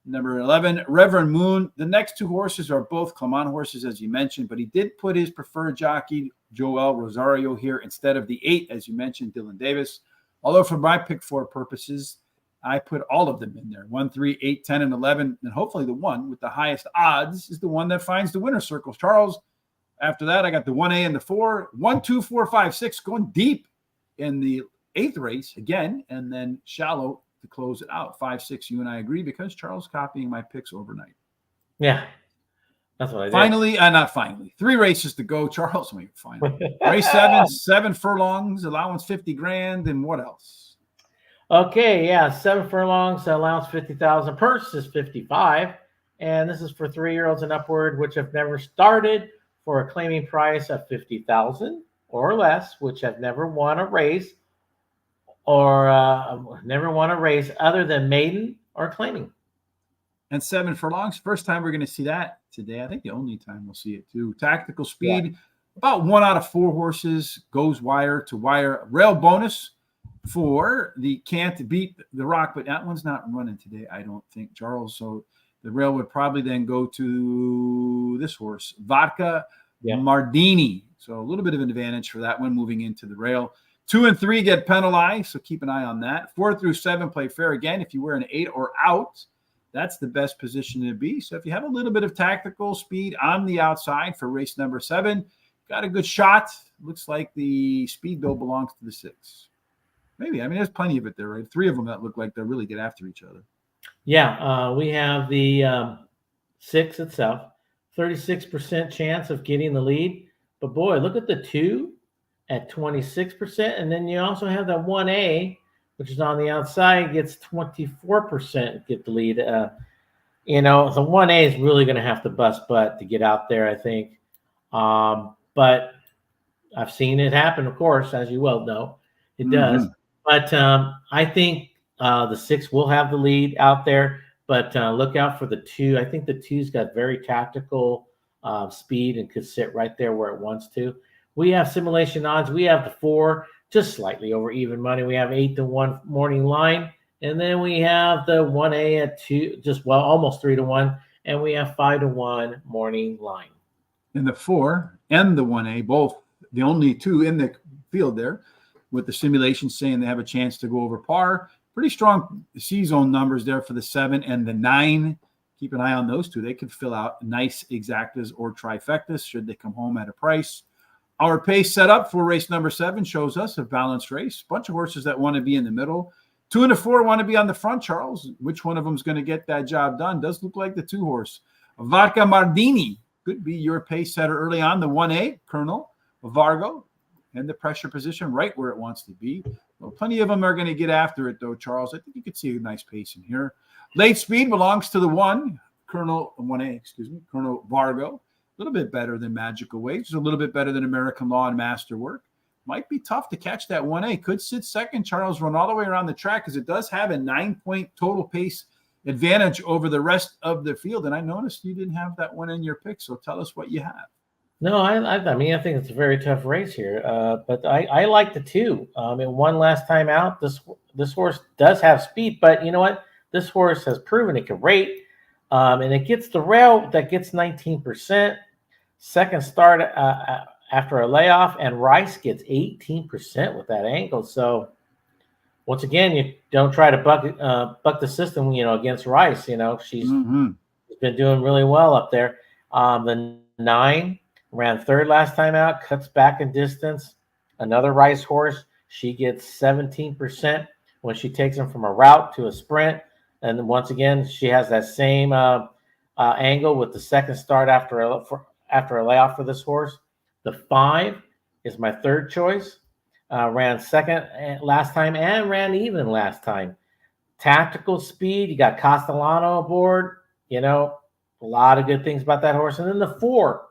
Number 11, Reverend Moon. The next two horses are both Clement horses, as you mentioned, but he did put his preferred jockey, Joel Rosario, here instead of the 8, as you mentioned, Dylan Davis. Although for my pick 4 purposes, I put all of them in there, 1, 3, 8, 10, and 11. And hopefully the one with the highest odds is the one that finds the winner circles. Charles, after that, I got the 1A and the 4, 1, 2, 4, 5, 6, going deep in the 8th race again, and then shallow to close it out. 5, 6, you and I agree, because Charles copying my picks overnight. Yeah, that's what I did. Finally, not finally. 3 races to go. Charles, finally. Race 7 furlongs, allowance 50 grand, and what else? Okay, yeah, 7 furlongs, allowance 50,000, purse is 55, and this is for 3-year-olds and upward, which have never started, for a claiming price of 50,000 or less, which have never won a race or never won a race other than maiden or claiming. And 7 furlongs. First time we're going to see that today. I think the only time we'll see it too. Tactical speed. Yeah. About 1 out of 4 horses goes wire to wire. Rail bonus for the Can't Beat the Rock, but that one's not running today, I don't think, Charles. So the rail would probably then go to this horse, Vodka Mardini. So a little bit of an advantage for that one moving into the rail. 2 and 3 get penalized, so keep an eye on that. 4 through 7 play fair again. If you wear an 8 or out, that's the best position to be. So if you have a little bit of tactical speed on the outside for race number 7, got a good shot. Looks like the speed, though, belongs to the 6. Maybe. I mean, there's plenty of it there, right? 3 of them that look like they'll really get after each other. Yeah, we have the 6 itself. 36% chance of getting the lead. But, boy, look at the 2 at 26%. And then you also have that 1A, which is on the outside, gets 24% get the lead. The 1A is really going to have to bust butt to get out there, I think. But I've seen it happen, of course, as you well know. It does. But I think the 6 will have the lead out there. But look out for the 2. I think the 2's got very tactical speed and could sit right there where it wants to. We have simulation odds. We have the 4 just slightly over even money. We have 8-1 morning line. And then we have the 1A at 2, almost 3-1. And we have 5-1 morning line. And the 4 and the 1A, both the only 2 in the field there, with the simulation saying they have a chance to go over par. Pretty strong C-zone numbers there for the 7 and the 9. Keep an eye on those 2. They could fill out nice exactas or trifectas should they come home at a price. Our pace set up for race number 7 shows us a balanced race. Bunch of horses that want to be in the middle. 2 and the 4 want to be on the front, Charles. Which one of them is going to get that job done? Does look like the 2 horse. Vodka Mardini could be your pace setter early on. The 1A, Colonel Vargo, and the pressure position right where it wants to be. Well, plenty of them are going to get after it, though, Charles. I think you could see a nice pace in here. Late speed belongs to the 1, Colonel 1A, Colonel Vargo. A little bit better than Magical Waves, a little bit better than American Law and Masterwork. Might be tough to catch that 1A. Could sit second, Charles, run all the way around the track because it does have a 9-point total pace advantage over the rest of the field. And I noticed you didn't have that one in your pick, so tell us what you have. No, I mean, I think it's a very tough race here, but I like the 2. And one last time out, this horse does have speed, but you know what? This horse has proven it can rate, and it gets the rail that gets 19%. Second start after a layoff, and Rice gets 18% with that angle. So once again, you don't try to buck the system, against Rice. She's been doing really well up there. The 9 ran 3rd last time out, cuts back in distance. Another Rice horse, she gets 17% when she takes him from a route to a sprint. And once again, she has that same angle with the second start after a layoff for this horse. The 5 is my 3rd choice. Ran 2nd last time and ran even last time. Tactical speed, you got Castellano aboard. A lot of good things about that horse. And then the 4,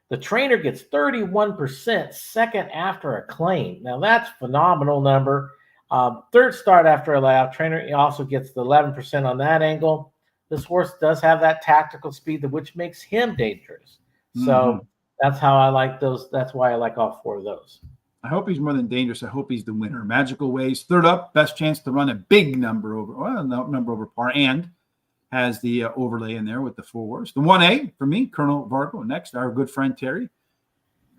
the trainer gets 31% second after a claim. Now that's phenomenal number. 3rd start after a layoff. Trainer also gets the 11% on that angle. This horse does have that tactical speed, which makes him dangerous. So that's how I like those. That's why I like all 4 of those. I hope he's more than dangerous. I hope he's the winner. Magical Ways, third up, best chance to run a big number over par, and has the overlay in there with the 4 horse. The 1A for me, Colonel Vargo. Next, our good friend Terry.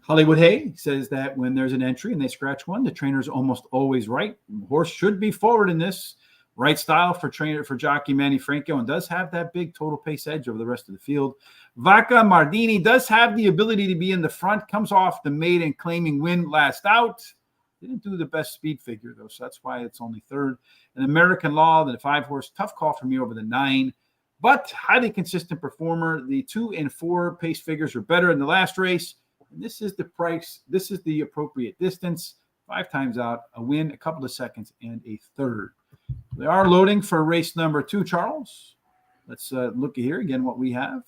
Hollywood Hay says that when there's an entry and they scratch one, the trainer's almost always right. The horse should be forward in this. Right style for jockey Manny Franco, and does have that big total pace edge over the rest of the field. Vaca Mardini does have the ability to be in the front, comes off the maiden claiming win last out. Didn't do the best speed figure, though, so that's why it's only third. An American Law, the 5 horse, tough call for me over the 9, but highly consistent performer. The 2 and 4 pace figures are better in the last race. And this is the price. This is the appropriate distance. 5 times out, a win, a couple of seconds, and a third. They are loading for race number 2, Charles. Let's look here again what we have.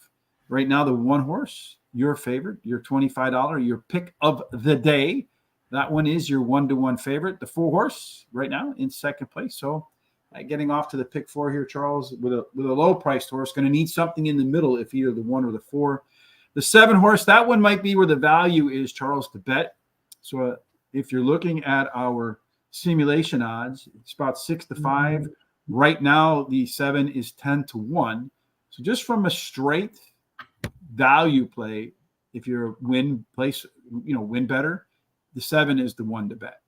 Right now, the 1 horse, your favorite, your $25, your pick of the day. That one is your 1-to-1 favorite. The 4 horse right now in second place. So getting off to the pick 4 here, Charles, with a low-priced horse. Going to need something in the middle if either the 1 or the 4. The 7 horse, that one might be where the value is, Charles, to bet. So if you're looking at our simulation odds, it's about 6 to 5. Right now, the 7 is 10 to 1. So just from a straight value play, if you're win better, the 7 is the one to bet.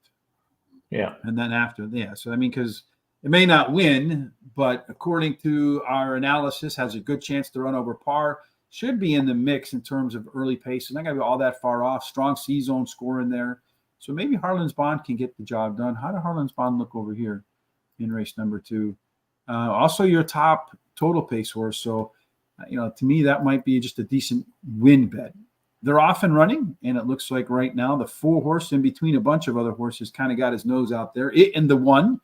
Yeah. And then after, so I mean, because it may not win, but according to our analysis, has a good chance to run over par. Should be in the mix in terms of early pace. It's not going to be all that far off. Strong C-zone score in there. So maybe Harlan's Bond can get the job done. How did Harlan's Bond look over here in race number 2? Also, your top total pace horse. So, to me, that might be just a decent win bet. They're off and running, and it looks like right now the 4 horse in between a bunch of other horses kind of got his nose out there. It and the 1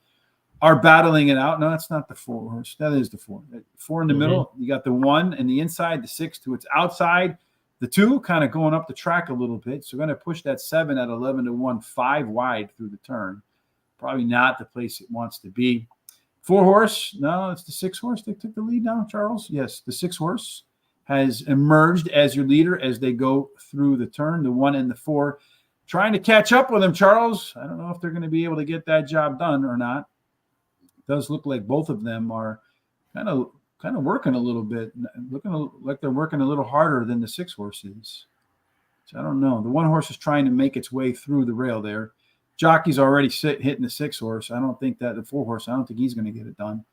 are battling it out. No, that's not the 4 horse. That is the 4. 4 in the middle. You got the 1 and the inside, the 6 to its outside. The 2 kind of going up the track a little bit. So going to push that 7 at 11 to 1, 5 wide through the turn. Probably not the place it wants to be. 4 horse. No, it's the 6 horse that took the lead now, Charles. Yes, the 6 horse has emerged as your leader as they go through the turn. The 1 and the 4 trying to catch up with them, Charles. I don't know if they're going to be able to get that job done or not. It does look like both of them are kind of working a little bit, looking like they're working a little harder than the 6 horse is. So I don't know. The 1 horse is trying to make its way through the rail there. Jockey's already hitting the 6 horse. I don't think that the 4 horse, I don't think he's going to get it done.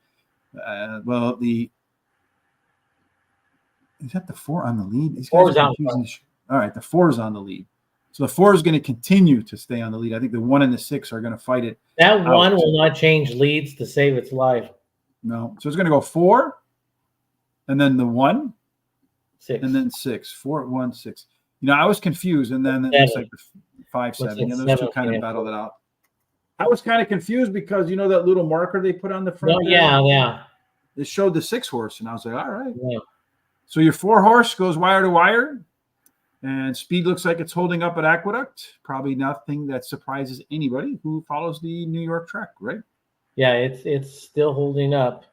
Is that the 4 on the lead? These guys are confusing. All right, the 4 is on the lead. So the 4 is going to continue to stay on the lead. I think the 1 and the 6 are going to fight it. That 1 will not change leads to save its life. No. So it's going to go 4, and then the 1, 6, and then 6. 4, 1, 6. I was confused, and then it's like the 5, 7. Those 2 kind of battled it out. I was kind of confused because that little marker they put on the front. Oh, yeah. It showed the 6 horse, and I was like, all right. Yeah. So your 4 horse goes wire to wire, and speed looks like it's holding up at Aqueduct. Probably nothing that surprises anybody who follows the New York track, right? Yeah, it's still holding up.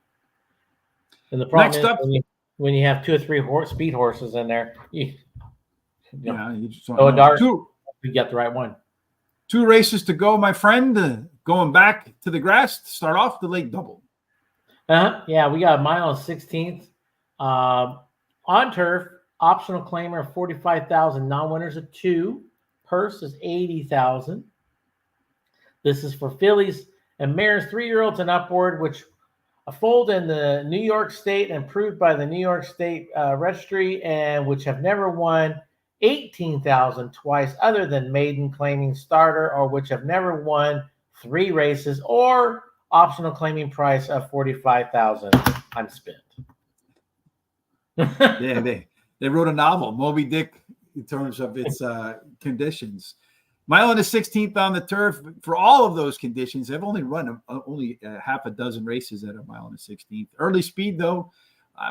And the problem is when you have 2 or 3 speed horses in there, you just don't know. You get the right one. 2 races to go, my friend. Going back to the grass to start off the late double. Yeah, we got a mile and 16th. On turf, optional claimer of 45,000, non-winners of 2. Purse is 80,000. This is for fillies and mares 3-year-olds and upward, which a fold in the New York State and approved by the New York State Registry, and which have never won 18,000 twice, other than maiden claiming starter, or which have never won 3 races, or optional claiming price of 45,000. I'm spent. Yeah, they wrote a novel, Moby Dick, in terms of its conditions. Mile and the 16th on the turf. For all of those conditions, they've only run half a dozen races at a mile and the 16th. Early speed, though,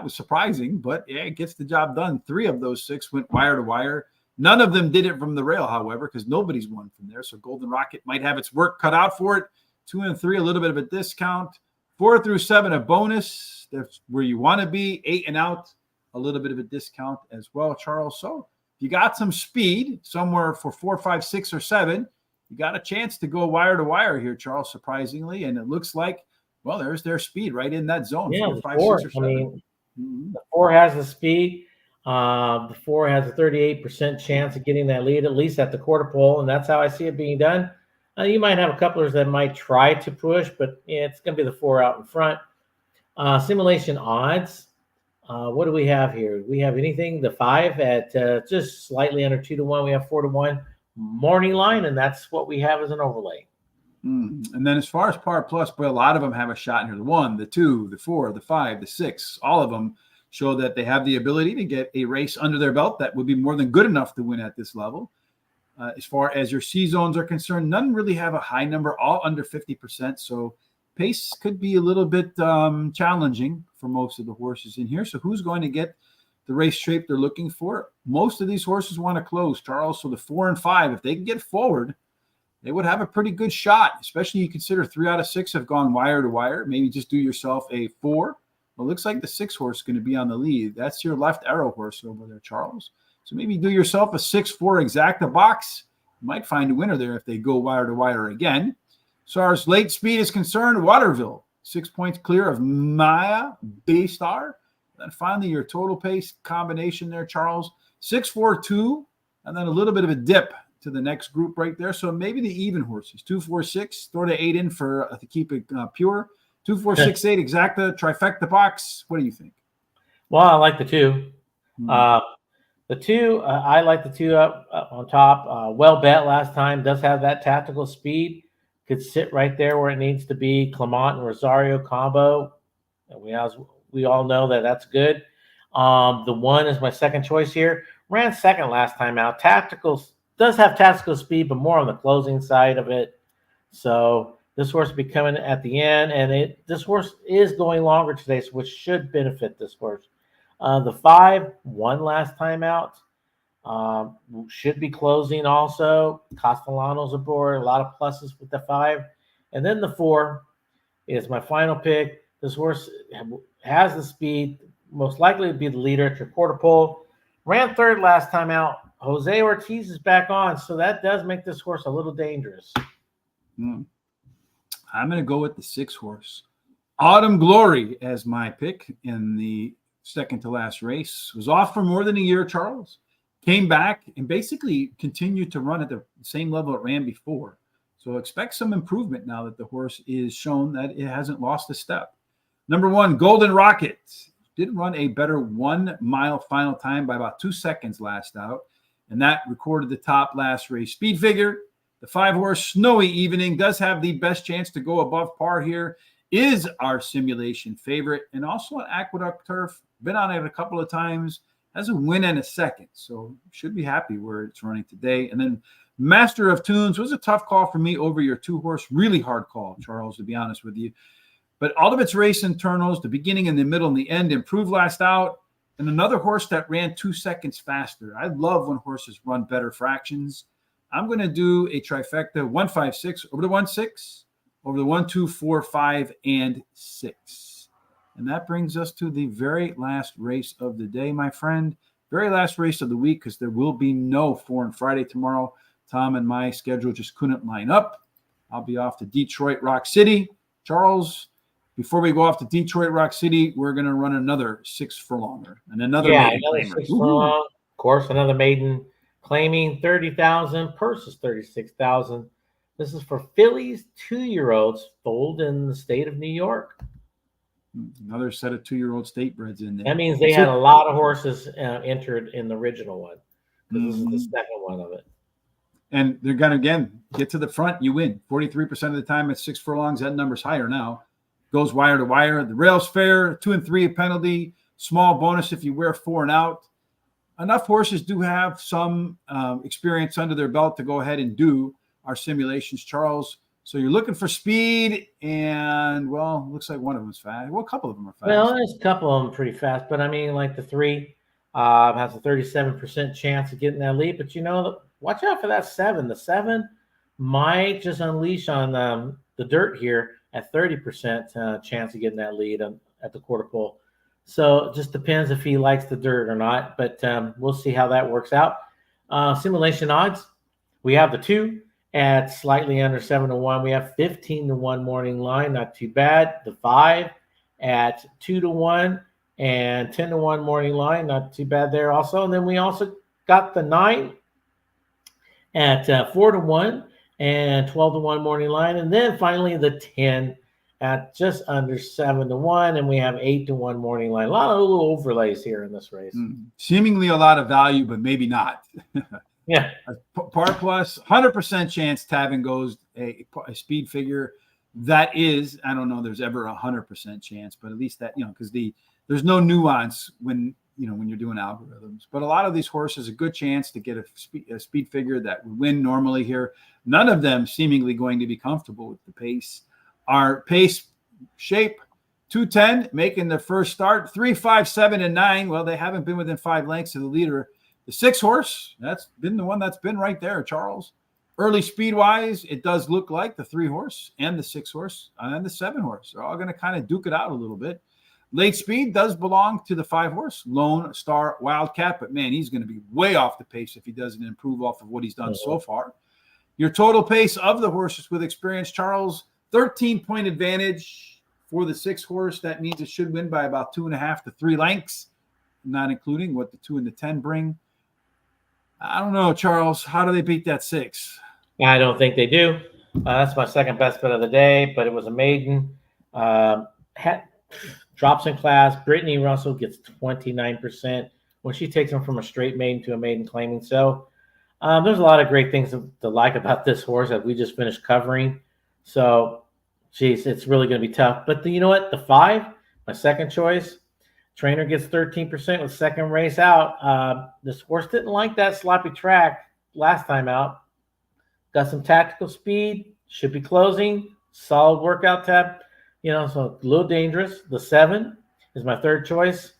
was surprising, but yeah, it gets the job done. 3 of those 6 went wire to wire. None of them did it from the rail, however, because nobody's won from there. So Golden Rocket might have its work cut out for it. 2 and 3, a little bit of a discount. 4 through 7, a bonus. That's where you want to be. 8 and out, a little bit of a discount as well, Charles. So if you got some speed somewhere for 4, 5, 6, or 7, you got a chance to go wire to wire here, Charles, surprisingly. And it looks like, well, there's their speed right in that zone, Yeah, 4, the 5, four. 6, or I 7. mean, Mm-hmm. the 4 has the speed. The 4 has a 38% chance of getting that lead, at least at the quarter pole, and that's how I see it being done. You might have a couplers that might try to push, but it's going to be the 4 out in front. Simulation odds. What do we have here? Do we have anything? The 5 at just slightly under 2-1. We have 4-1 morning line, and that's what we have as an overlay. And then as far as par plus, boy, a lot of them have a shot in here. The 1, the 2, the 4, the 5, the 6, all of them show that they have the ability to get a race under their belt that would be more than good enough to win at this level. As far as your C zones are concerned, none really have a high number, all under 50%. So pace could be a little bit challenging for most of the horses in here. So who's going to get the race shape they're looking for? Most of these horses want to close, Charles. So the 4 and 5, if they can get forward, they would have a pretty good shot, especially you consider 3 out of 6 have gone wire to wire. Maybe just do yourself a 4. Well, it looks like the 6 horse is going to be on the lead. That's your left arrow horse over there, Charles. So maybe do yourself a 6-4 exacta box. You might find a winner there if they go wire to wire again. So as late speed is concerned, Waterville, 6 points clear of Maya Baystar. Then finally your total pace combination there, Charles, 6-4-2, and then a little bit of a dip to the next group right there. So maybe the even horses, 2-4-6, throw the 8 in for to keep it pure. 2-4-6-8 exacta trifecta box. What do you think? Well, I like the 2. The 2, I like the 2 up on top. Well bet last time, does have that tactical speed. Could sit right there where it needs to be. Clement and Rosario combo. And we all know that that's good. The 1 is my second choice here. Ran second last time out. Does have tactical speed, but more on the closing side of it. So this horse will be coming at the end, and this horse is going longer today, which should benefit this horse. The 5 won last time out. Should be closing also. Castellano's aboard. A lot of pluses with the 5. And then the 4 is my final pick. This horse has the speed. Most likely to be the leader at your quarter pole. Ran third last time out. Jose Ortiz is back on, so that does make this horse a little dangerous. I'm going to go with the 6 horse. Autumn Glory as my pick in the second to last race. Was off for more than a year, Charles. Came back and basically continued to run at the same level it ran before. So expect some improvement now that the horse is shown that it hasn't lost a step. Number 1, Golden Rocket. Did run a better 1 mile final time by about 2 seconds last out. And that recorded the top last race speed figure. The 5 horse Snowy Evening does have the best chance to go above par here. Is our simulation favorite. And also an Aqueduct turf. Been on it a couple of times. Has a win and a second. So should be happy where it's running today. And then Master of Tunes was a tough call for me over your 2 horse. Really hard call, Charles, to be honest with you. But all of its race internals, the beginning and the middle and the end, improved last out. And another horse that ran 2 seconds faster. I love when horses run better fractions. I'm going to do a trifecta 1-5-6 over the 1-6, over the 1-2, 4, 5, and 6. And that brings us to the very last race of the day, my friend. Very last race of the week, because there will be no 4 and Friday tomorrow. Tom and my schedule just couldn't line up. I'll be off to Detroit Rock City. Charles, before we go off to Detroit Rock City, we're going to run another 6 furlonger and another maiden claimer. 6 furlong. Of course, another maiden claiming 30,000. Purse is 36,000. This is for fillies, 2-year-olds, foaled in the state of New York. Another set of 2-year-old state breds in there. That means they had a lot of horses entered in the original one. This is the second one of it. And they're going to, again, get to the front, you win. 43% of the time at 6 furlongs, that number's higher now. Goes wire to wire. The rail's fair, 2 and 3 a penalty. Small bonus if you wear 4 and out. Enough horses do have some experience under their belt to go ahead and do our simulations, Charles. So you're looking for speed, and, well, looks like one of them is fast. Well, a couple of them are fast. Well, there's a couple of them pretty fast, but I mean, like the 3 has a 37% chance of getting that lead. But, watch out for that 7. The 7 might just unleash on the dirt here at 30% chance of getting that lead at the quarter pole. So it just depends if he likes the dirt or not, but we'll see how that works out. Simulation odds, we have the 2 at slightly under 7-1. We have 15-1 morning line, not too bad. The 5 at 2-1 and 10-1 morning line, not too bad there also. And then we also got the 9 at 4-1 and 12-1 morning line. And then finally the 10 at just under 7-1. And we have 8-1 morning line. A lot of little overlays here in this race. Seemingly a lot of value, but maybe not. Yeah. Par plus, 100% chance Tavin goes a speed figure. That is, I don't know, there's ever 100% chance, but at least that, because there's no nuance when you're doing algorithms. But a lot of these horses, a good chance to get a speed figure that would win normally here. None of them seemingly going to be comfortable with the pace. Our pace shape, 210, making the first start, 3, 5, 7, and 9. Well, they haven't been within 5 lengths of the leader. The 6 horse, that's been the one that's been right there, Charles. Early speed-wise, it does look like the 3 horse and the 6 horse and the 7 horse are all going to kind of duke it out a little bit. Late speed does belong to the 5 horse, Lone Star Wildcat, but man, he's going to be way off the pace if he doesn't improve off of what he's done so far. Your total pace of the horses with experience, Charles, 13-point advantage for the 6 horse. That means it should win by about 2.5 to 3 lengths, not including what the 2 and the 10 bring. I don't know, Charles. How do they beat that 6? I don't think they do. That's my second best bet of the day, but it was a maiden. Drops in class. Brittany Russell gets 29% when she takes him from a straight maiden to a maiden claiming. So there's a lot of great things to like about this horse that we just finished covering. So, geez, it's really going to be tough. But you know what? The 5, my second choice, trainer gets 13% with second race out. This horse didn't like that sloppy track last time out. Got some tactical speed, should be closing, solid workout tab, so a little dangerous. The 7 is my third choice.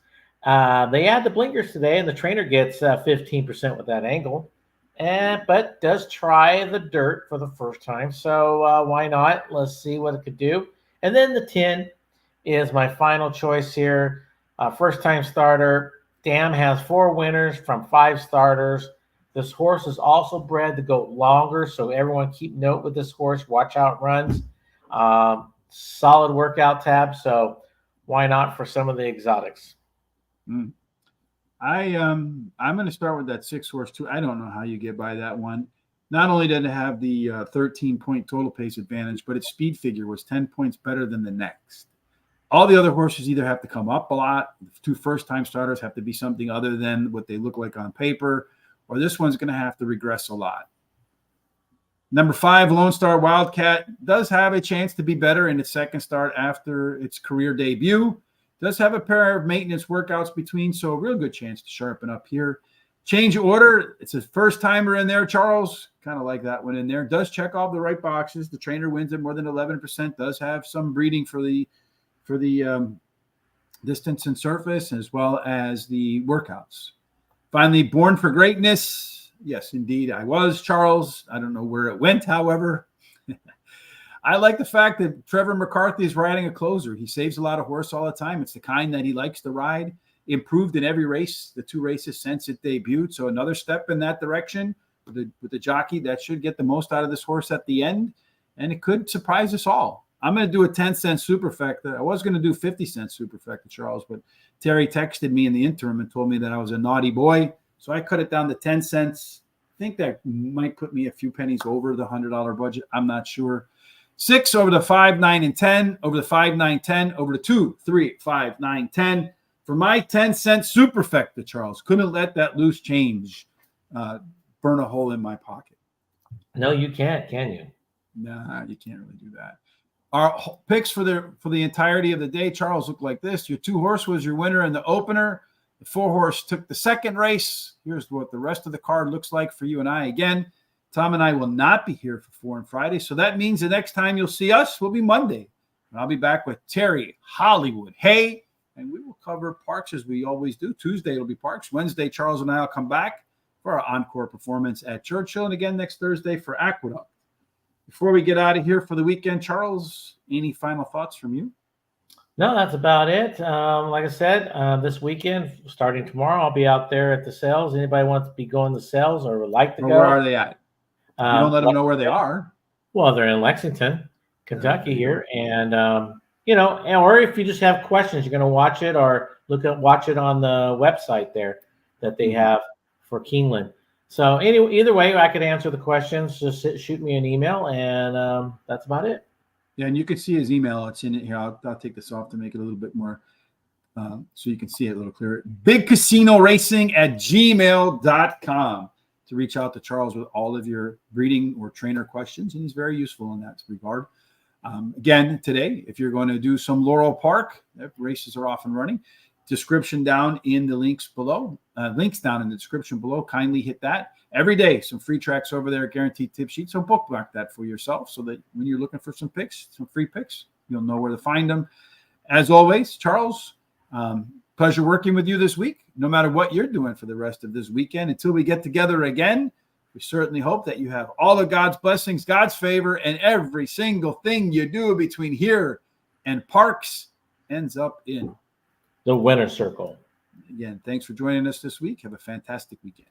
They add the blinkers today, and the trainer gets 15% with that angle, but does try the dirt for the first time. So why not? Let's see what it could do. And then the 10 is my final choice here. First-time starter. Dam has 4 winners from 5 starters. This horse is also bred to go longer, so everyone keep note with this horse. Watch how it runs. Solid workout tab, so why not for some of the exotics? I'm going to start with that 6 horse too. I don't know how you get by that one. Not only did it have the 13-point total pace advantage, but its speed figure was 10 points better than the next. All the other horses either have to come up a lot. The 2 first-time starters have to be something other than what they look like on paper, or this one's going to have to regress a lot. Number 5, Lone Star Wildcat, does have a chance to be better in its second start after its career debut. Does have a pair of maintenance workouts between, so a real good chance to sharpen up here. Change order, it's a first-timer in there, Charles. Kind of like that one in there. Does check all the right boxes. The trainer wins at more than 11%. Does have some breeding for the distance and surface, as well as the workouts. Finally, Born for Greatness. Yes, indeed, I was, Charles. I don't know where it went, however. I like the fact that Trevor McCarthy is riding a closer. He saves a lot of horse all the time. It's the kind that he likes to ride. Improved in every race, the 2 races since it debuted. So another step in that direction with the jockey that should get the most out of this horse at the end. And it could surprise us all. I'm going to do a 10-cent superfecta. I was going to do 50-cent superfecta, Charles, but Terry texted me in the interim and told me that I was a naughty boy. So I cut it down to 10 cents. I think that might put me a few pennies over the $100 budget. I'm not sure. 6 over the 5, 9, and 10. Over the 5, 9, 10. Over the 2, 3, 5, 9, 10. For my 10-cent superfecta, Charles. Couldn't let that loose change burn a hole in my pocket. No, you can't, can you? Nah, you can't really do that. Our picks for the entirety of the day, Charles, look like this. Your 2 horse was your winner in the opener. The 4 horse took the second race. Here's what the rest of the card looks like for you and I. Again, Tom and I will not be here for 4 and Friday. So that means the next time you'll see us will be Monday. And I'll be back with Terry Hollywood Hay, and we will cover Parks as we always do. Tuesday it'll be Parks. Wednesday, Charles and I will come back for our encore performance at Churchill. And again, next Thursday for Aqueduct. Before we get out of here for the weekend, Charles, any final thoughts from you? No, that's about it. Like I said, this weekend, starting tomorrow, I'll be out there at the sales. Anybody wants to be going to sales or would like to go? Where are they at? You don't let them Like know where I they said, are. well, they're in Lexington, Kentucky here, and or if you just have questions, you're going to watch it or watch it on the website there that they have for Keeneland. So anyway, either way, I could answer the questions. Just shoot me an email, and that's about it. Yeah, and you can see his email. It's in it here. I'll take this off to make it a little bit more so you can see it a little clearer. BigCasinoRacing@gmail.com to reach out to Charles with all of your breeding or trainer questions, and he's very useful in that regard. Again, today, if you're going to do some Laurel Park, races are off and running. Description down in the links below. Links down in the description below. Kindly hit that. Every day, some free tracks over there, guaranteed tip sheet. So bookmark that for yourself so that when you're looking for some picks, some free picks, you'll know where to find them. As always, Charles, pleasure working with you this week, no matter what you're doing for the rest of this weekend. Until we get together again, we certainly hope that you have all of God's blessings, God's favor, and every single thing you do between here and Parks ends up in The winner circle. Again, thanks for joining us this week. Have a fantastic weekend.